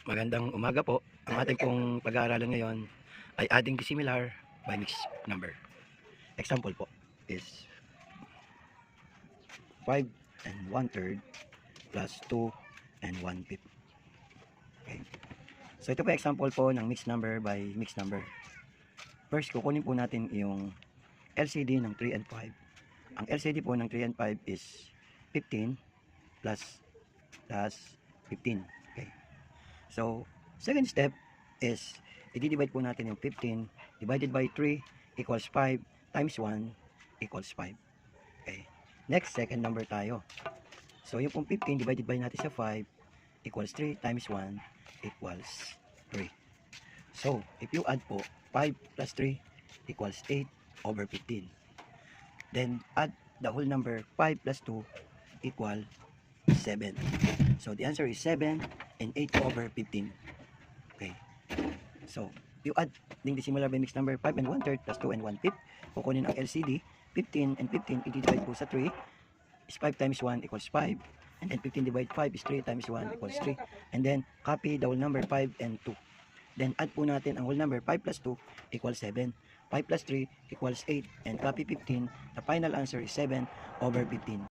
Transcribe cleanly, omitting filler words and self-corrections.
Magandang umaga po. Ang ating pong pag-aaralan ngayon ay adding dissimilar by mixed number. Example po is 5 and 1/3 plus 2 and 1/5. Okay. So ito po example po ng mixed number by mixed number. First, kukunin po natin yung LCD ng 3 and 5. Ang LCD po ng 3 and 5 is 15 plus 15. Okay. So, second step is i-divide po natin yung 15 divided by 3 equals 5 times 1 equals 5. Okay. Next, second number tayo. So, yung pong 15 divided by natin sa 5 equals 3 times 1 equals 3. So, if you add po 5 plus 3 equals 8 over 15. Then, add the whole number 5 plus 2 equal 7. So, the answer is 7 and 8 over 15. Okay. So, you add the similar by mixed number 5 and 1/3 plus 2 and 1/5. Kukunin ang LCD. 15 and 15 i-divide po sa 3 is 5 times 1 equals 5. And then 15 divided 5 is 3 times 1 equals 3. And then, copy the whole number 5 and 2. Then, add po natin ang whole number 5 plus 2 equals 7. 5 plus 3 equals 8. And copy 15. The final answer is 7 over 15.